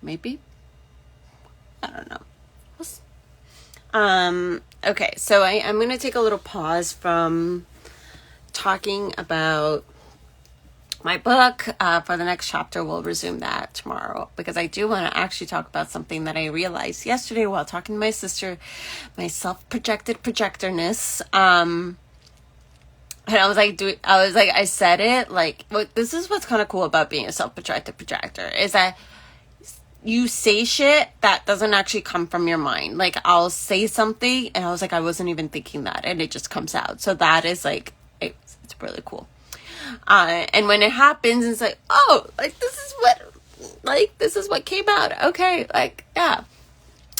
Maybe. I don't know. Okay, so I'm going to take a little pause from talking about my book. For the next chapter, we'll resume that tomorrow, because I do want to actually talk about something that I realized yesterday while talking to my sister, my self-projected projectorness. And I said it like, this is what's kind of cool about being a self-projected projector, is that you say shit that doesn't actually come from your mind. Like, I'll say something and I was like, I wasn't even thinking that, and it just comes out. So that is like, it's really cool. And when it happens, it's like, oh, like, this is what came out. Okay. Like, yeah.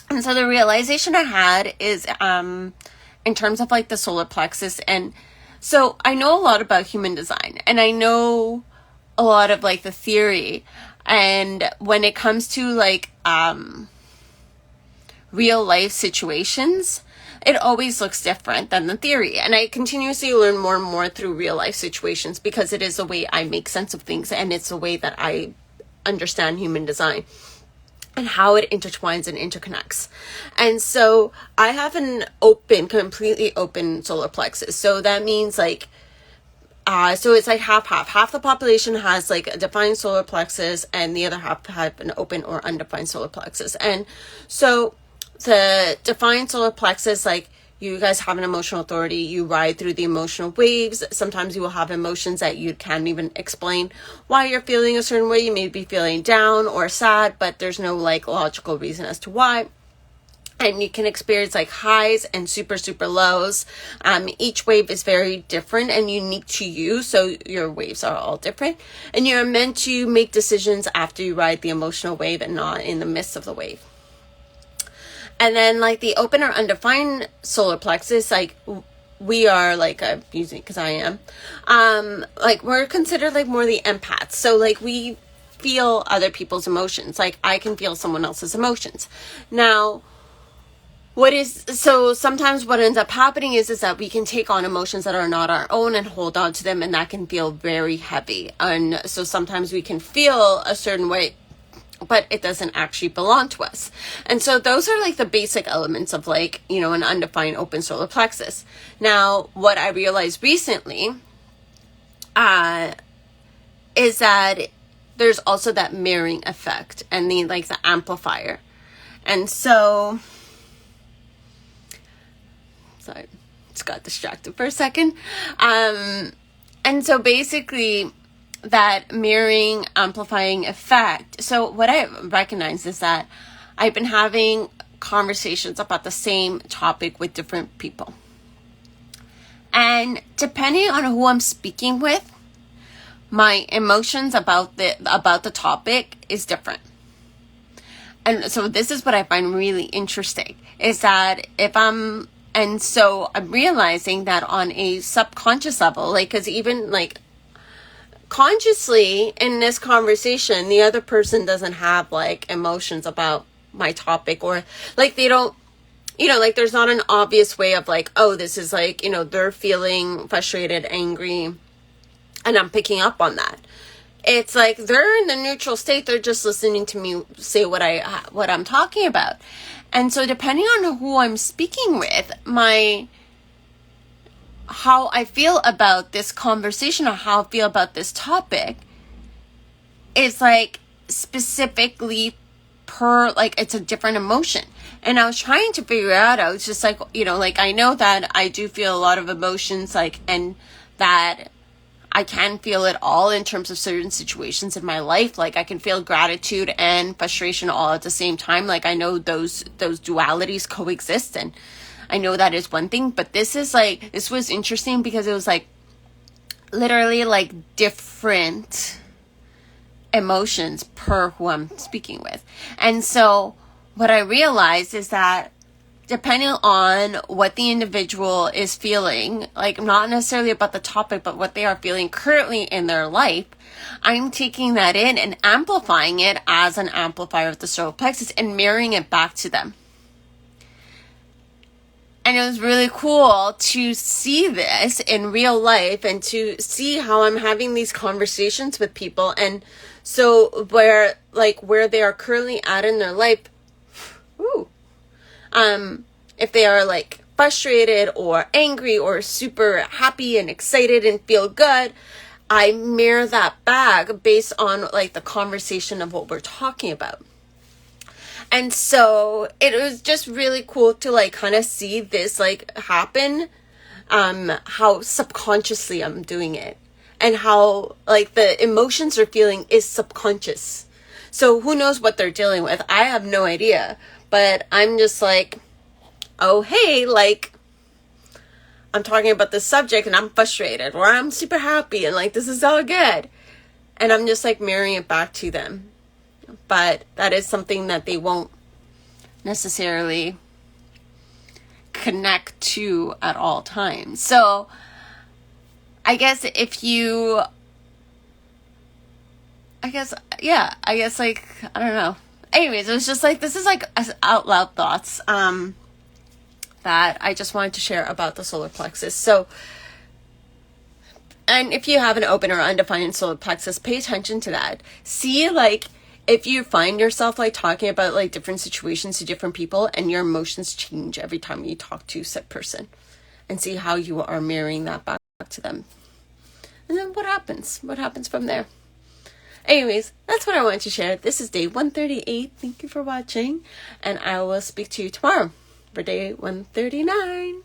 And so the realization I had is, in terms of like the solar plexus. And so I know a lot about human design, and I know a lot of like the theory. And when it comes to like, real life situations, it always looks different than the theory. And I continuously learn more and more through real life situations, because it is the way I make sense of things, and it's the way that I understand human design and how it intertwines and interconnects. And so I have an completely open solar plexus. So that means like, so it's like half the population has like a defined solar plexus, and the other half have an open or undefined solar plexus. And so the defined solar plexus, like, you guys have an emotional authority. You ride through the emotional waves. Sometimes you will have emotions that you can't even explain why you're feeling a certain way. You may be feeling down or sad, but there's no like logical reason as to why. And you can experience like highs and super, super lows. Each wave is very different and unique to you. So your waves are all different. And you're meant to make decisions after you ride the emotional wave and not in the midst of the wave. And then like the open or undefined solar plexus, like we are like, I'm using it because I am, like we're considered like more the empaths. So like we feel other people's emotions. Like I can feel someone else's emotions. Now, so sometimes what ends up happening is that we can take on emotions that are not our own and hold on to them, and that can feel very heavy. And so sometimes we can feel a certain way, but it doesn't actually belong to us. And so those are like the basic elements of like, you know, an undefined open solar plexus. Now, what I realized recently, is that there's also that mirroring effect and the amplifier. And so, sorry, just got distracted for a second. And so basically that mirroring, amplifying effect. So what I recognize is that I've been having conversations about the same topic with different people. And depending on who I'm speaking with, my emotions about the topic is different. And so this is what I find really interesting, is that and so I'm realizing that on a subconscious level, like, because even like consciously in this conversation, the other person doesn't have like emotions about my topic, or like they don't, you know, like there's not an obvious way of like, oh, this is like, you know, they're feeling frustrated, angry, and I'm picking up on that. It's like they're in the neutral state. They're just listening to me say what I'm talking about. And so depending on who I'm speaking with, how I feel about this conversation or how I feel about this topic is like specifically like it's a different emotion. And I was trying to figure out, I was just like, you know, like I know that I do feel a lot of emotions, like, and that I can feel it all in terms of certain situations in my life. Like I can feel gratitude and frustration all at the same time. Like I know those dualities coexist, and I know that is one thing. But this was interesting because it was like literally like different emotions per who I'm speaking with. And so what I realized is that depending on what the individual is feeling, like not necessarily about the topic, but what they are feeling currently in their life, I'm taking that in and amplifying it as an amplifier of the solar plexus and mirroring it back to them. And it was really cool to see this in real life and to see how I'm having these conversations with people. And so where they are currently at in their life, ooh, if they are like frustrated or angry or super happy and excited and feel good, I mirror that back based on like the conversation of what we're talking about. And so it was just really cool to like kind of see this like happen, how subconsciously I'm doing it and how like the emotions they're feeling is subconscious. So who knows what they're dealing with? I have no idea, but I'm just like, oh, hey, like I'm talking about this subject and I'm frustrated or I'm super happy and like, this is all good. And I'm just like mirroring it back to them. But that is something that they won't necessarily connect to at all times. So I guess like, I don't know. Anyways, it was just like, this is like out loud thoughts, that I just wanted to share about the solar plexus. So, and if you have an open or undefined solar plexus, pay attention to that. See, like, if you find yourself like talking about like different situations to different people and your emotions change every time you talk to said person, and see how you are mirroring that back to them. And then what happens? What happens from there? Anyways, that's what I wanted to share. This is day 138. Thank you for watching, and I will speak to you tomorrow for day 139.